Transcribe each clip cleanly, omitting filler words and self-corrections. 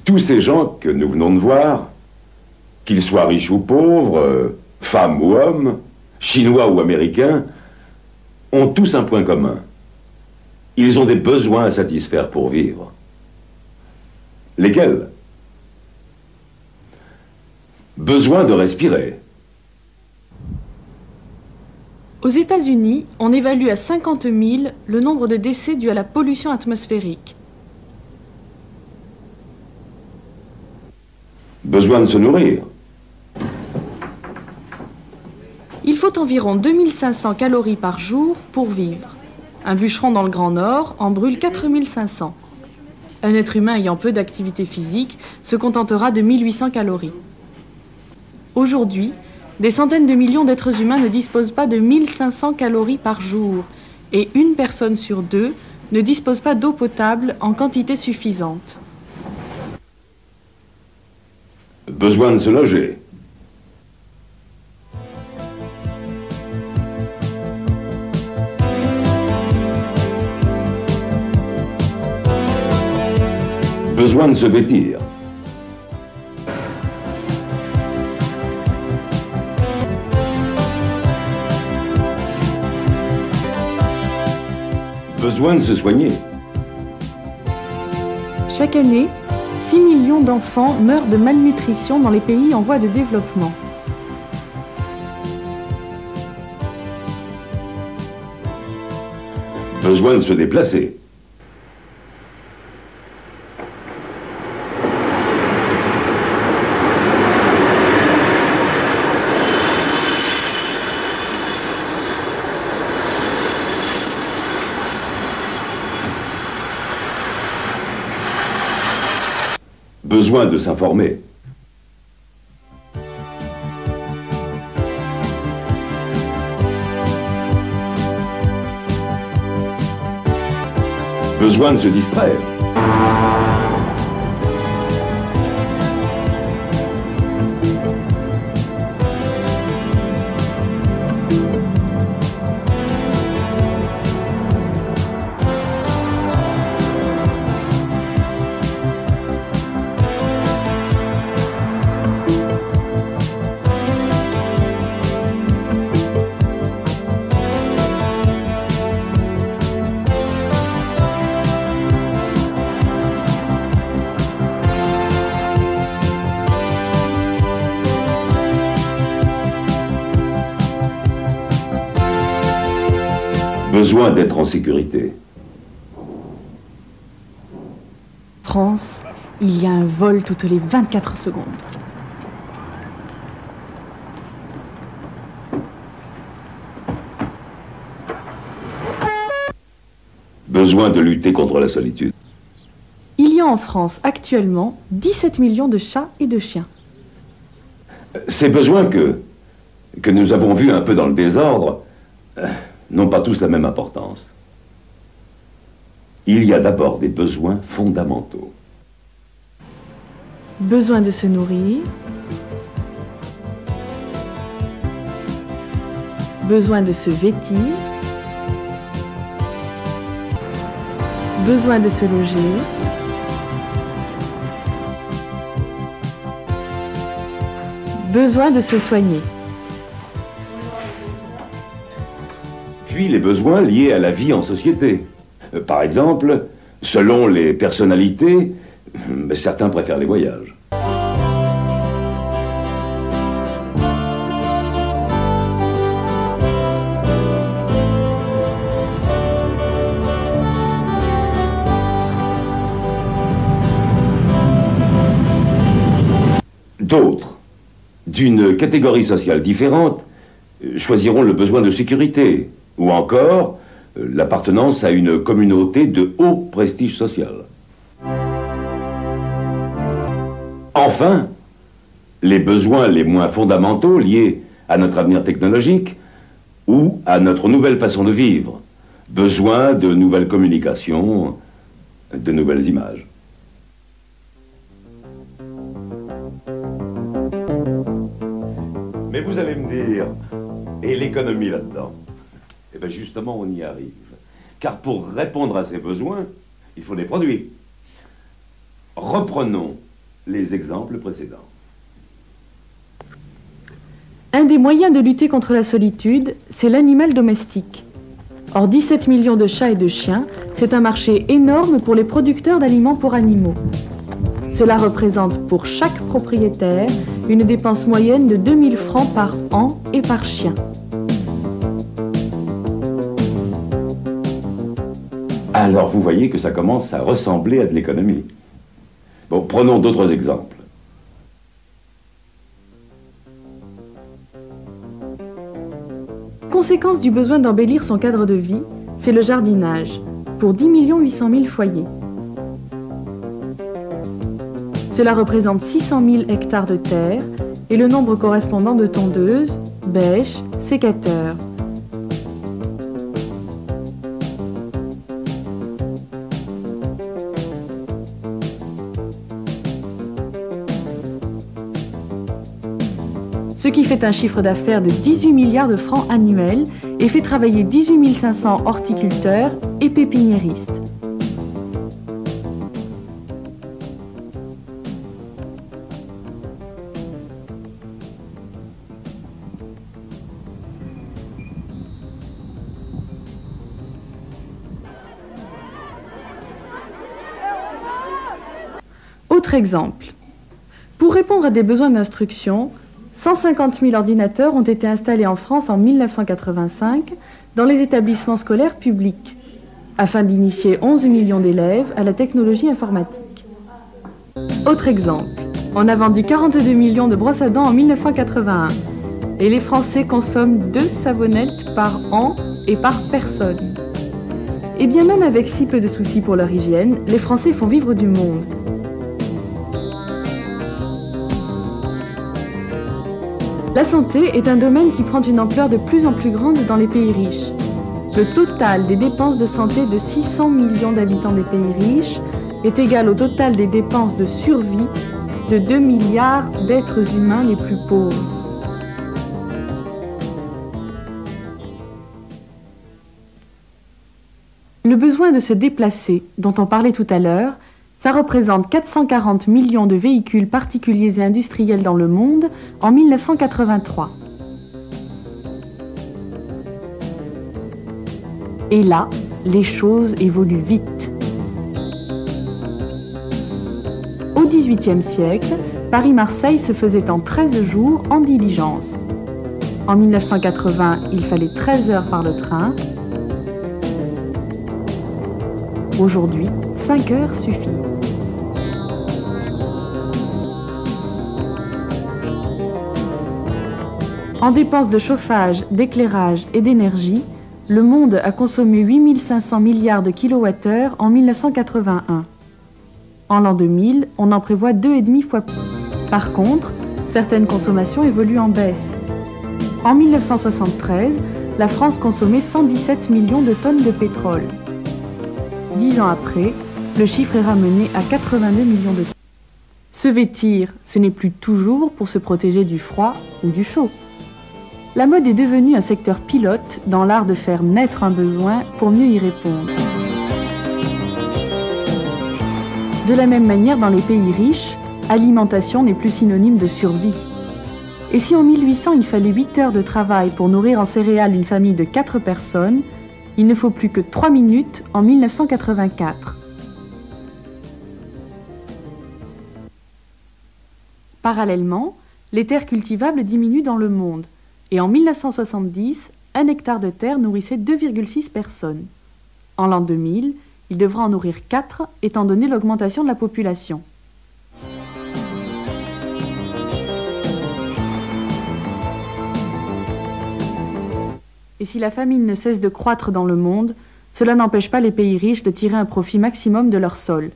tous ces gens que nous venons de voir, qu'ils soient riches ou pauvres, femmes ou hommes, chinois ou américains, ont tous un point commun. Ils ont des besoins à satisfaire pour vivre. Lesquels? Besoin de respirer. Aux États-Unis, on évalue à 50 000 le nombre de décès dus à la pollution atmosphérique. Besoin de se nourrir. Il faut environ 2500 calories par jour pour vivre. Un bûcheron dans le Grand Nord en brûle 4500. Un être humain ayant peu d'activité physique se contentera de 1800 calories. Aujourd'hui, des centaines de millions d'êtres humains ne disposent pas de 1500 calories par jour et une personne sur deux ne dispose pas d'eau potable en quantité suffisante. Besoin de se loger. Besoin de se vêtir. Besoin de se soigner. Chaque année, 6 millions d'enfants meurent de malnutrition dans les pays en voie de développement. Besoin de se déplacer. Besoin de s'informer. Besoin de se distraire. Besoin d'être en sécurité. France, il y a un vol toutes les 24 secondes. Besoin de lutter contre la solitude. Il y a en France actuellement 17 millions de chats et de chiens. Ces besoins que nous avons vus un peu dans le désordre n'ont pas tous la même importance. Il y a d'abord des besoins fondamentaux. Besoin de se nourrir. Besoin de se vêtir. Besoin de se loger. Besoin de se soigner. Puis les besoins liés à la vie en société. Par exemple, selon les personnalités, certains préfèrent les voyages. D'autres, d'une catégorie sociale différente, choisiront le besoin de sécurité, ou encore l'appartenance à une communauté de haut prestige social. Enfin, les besoins les moins fondamentaux liés à notre avenir technologique ou à notre nouvelle façon de vivre. Besoin de nouvelles communications, de nouvelles images. Mais vous allez me dire, et l'économie là-dedans? Eh bien justement, on y arrive. Car pour répondre à ces besoins, il faut des produits. Reprenons les exemples précédents. Un des moyens de lutter contre la solitude, c'est l'animal domestique. Or, 17 millions de chats et de chiens, c'est un marché énorme pour les producteurs d'aliments pour animaux. Cela représente pour chaque propriétaire une dépense moyenne de 2000 francs par an et par chien. Alors vous voyez que ça commence à ressembler à de l'économie. Bon, prenons d'autres exemples. Conséquence du besoin d'embellir son cadre de vie, c'est le jardinage, pour 10 800 000 foyers. Cela représente 600 000 hectares de terre et le nombre correspondant de tondeuses, bêches, sécateurs. Ce qui fait un chiffre d'affaires de 18 milliards de francs annuels et fait travailler 18 500 horticulteurs et pépiniéristes. Autre exemple. Pour répondre à des besoins d'instruction, 150 000 ordinateurs ont été installés en France en 1985 dans les établissements scolaires publics, afin d'initier 11 millions d'élèves à la technologie informatique. Autre exemple, on a vendu 42 millions de brosses à dents en 1981, et les Français consomment 2 savonnettes par an et par personne. Et bien même avec si peu de soucis pour leur hygiène, les Français font vivre du monde. La santé est un domaine qui prend une ampleur de plus en plus grande dans les pays riches. Le total des dépenses de santé de 600 millions d'habitants des pays riches est égal au total des dépenses de survie de 2 milliards d'êtres humains les plus pauvres. Le besoin de se déplacer, dont on parlait tout à l'heure, ça représente 440 millions de véhicules particuliers et industriels dans le monde en 1983. Et là, les choses évoluent vite. Au XVIIIe siècle, Paris-Marseille se faisait en 13 jours en diligence. En 1980, il fallait 13 heures par le train. Aujourd'hui, 5 heures suffisent. En dépenses de chauffage, d'éclairage et d'énergie, le monde a consommé 8 500 milliards de kilowattheures en 1981. En l'an 2000, on en prévoit 2,5 fois plus. Par contre, certaines consommations évoluent en baisse. En 1973, la France consommait 117 millions de tonnes de pétrole. 10 ans après, le chiffre est ramené à 82 millions de tonnes. Se vêtir, ce n'est plus toujours pour se protéger du froid ou du chaud. La mode est devenue un secteur pilote dans l'art de faire naître un besoin pour mieux y répondre. De la même manière, dans les pays riches, alimentation n'est plus synonyme de survie. Et si en 1800 il fallait 8 heures de travail pour nourrir en céréales une famille de 4 personnes, il ne faut plus que 3 minutes en 1984. Parallèlement, les terres cultivables diminuent dans le monde. Et en 1970, 1 hectare de terre nourrissait 2,6 personnes. En l'an 2000, il devra en nourrir 4, étant donné l'augmentation de la population. Et si la famine ne cesse de croître dans le monde, cela n'empêche pas les pays riches de tirer un profit maximum de leur sol.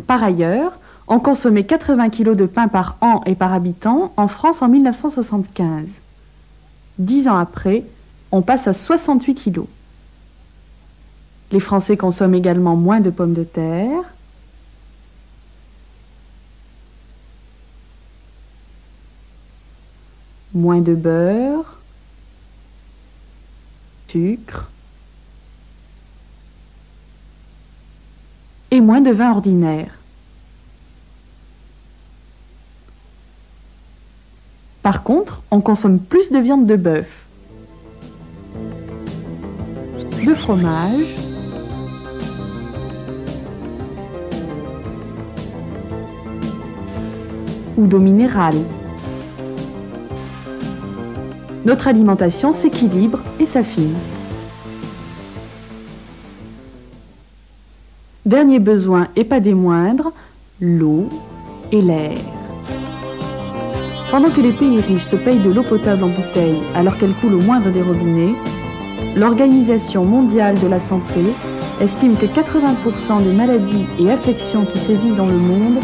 Par ailleurs, on consommait 80 kg de pain par an et par habitant en France en 1975. 10 ans après, on passe à 68 kilos. Les Français consomment également moins de pommes de terre, moins de beurre, sucre et moins de vin ordinaire. Par contre, on consomme plus de viande de bœuf, de fromage, ou d'eau minérale. Notre alimentation s'équilibre et s'affine. Dernier besoin et pas des moindres, l'eau et l'air. Pendant que les pays riches se payent de l'eau potable en bouteille alors qu'elle coule au moindre des robinets, l'Organisation mondiale de la santé estime que 80% des maladies et affections qui sévissent dans le monde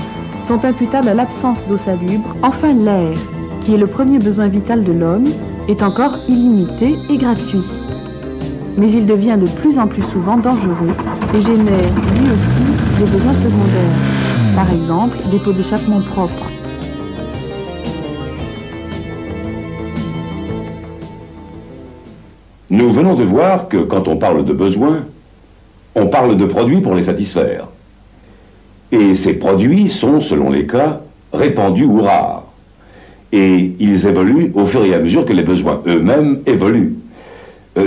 sont imputables à l'absence d'eau salubre. Enfin, l'air, qui est le premier besoin vital de l'homme, est encore illimité et gratuit. Mais il devient de plus en plus souvent dangereux et génère lui aussi des besoins secondaires. Par exemple, des pots d'échappement propres. Nous venons de voir que quand on parle de besoins, on parle de produits pour les satisfaire. Et ces produits sont, selon les cas, répandus ou rares. Et ils évoluent au fur et à mesure que les besoins eux-mêmes évoluent.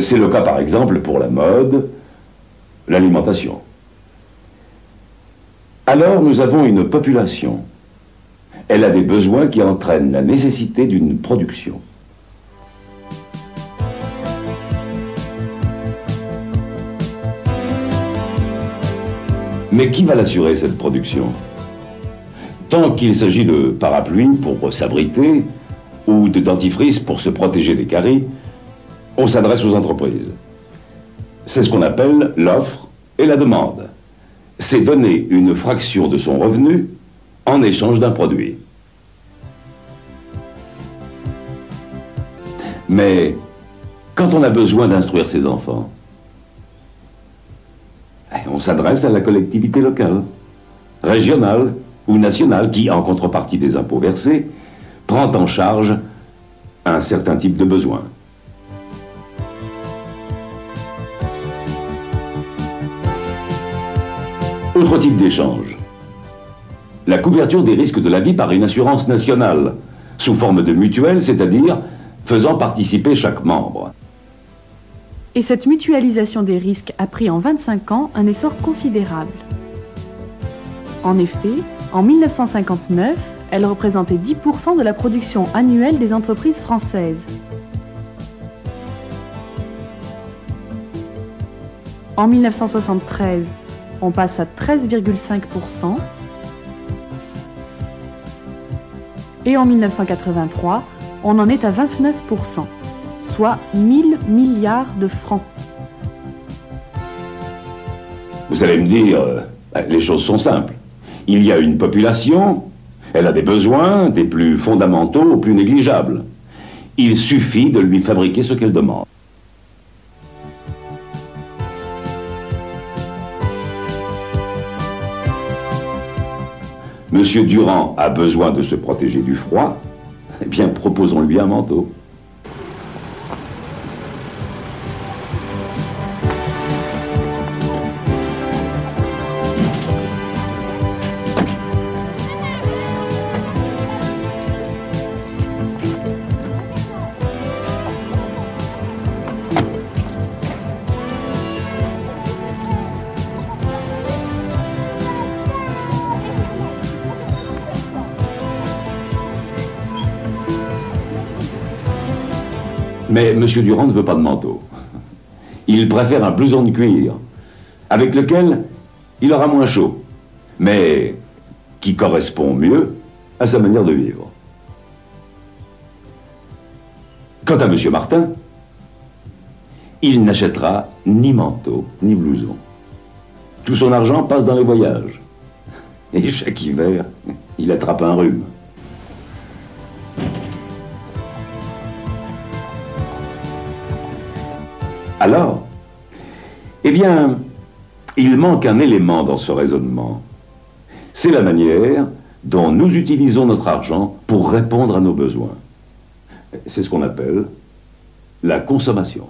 C'est le cas par exemple pour la mode, l'alimentation. Alors nous avons une population. Elle a des besoins qui entraînent la nécessité d'une production. Mais qui va l'assurer, cette production? Tant qu'il s'agit de parapluies pour s'abriter ou de dentifrice pour se protéger des caries, on s'adresse aux entreprises. C'est ce qu'on appelle l'offre et la demande. C'est donner une fraction de son revenu en échange d'un produit. Mais quand on a besoin d'instruire ses enfants, on s'adresse à la collectivité locale, régionale ou nationale, qui, en contrepartie des impôts versés, prend en charge un certain type de besoin. Autre type d'échange. La couverture des risques de la vie par une assurance nationale, sous forme de mutuelle, c'est-à-dire faisant participer chaque membre. Et cette mutualisation des risques a pris en 25 ans un essor considérable. En effet, en 1959, elle représentait 10% de la production annuelle des entreprises françaises. En 1973, on passe à 13,5%. Et en 1983, on en est à 29%. Soit 1000 milliards de francs. Vous allez me dire, les choses sont simples. Il y a une population, elle a des besoins, des plus fondamentaux aux plus négligeables. Il suffit de lui fabriquer ce qu'elle demande. Monsieur Durand a besoin de se protéger du froid, eh bien proposons-lui un manteau. Mais M. Durand ne veut pas de manteau. Il préfère un blouson de cuir, avec lequel il aura moins chaud, mais qui correspond mieux à sa manière de vivre. Quant à M. Martin, il n'achètera ni manteau, ni blouson. Tout son argent passe dans les voyages. Et chaque hiver, il attrape un rhume. Alors, eh bien, il manque un élément dans ce raisonnement. C'est la manière dont nous utilisons notre argent pour répondre à nos besoins. C'est ce qu'on appelle la consommation.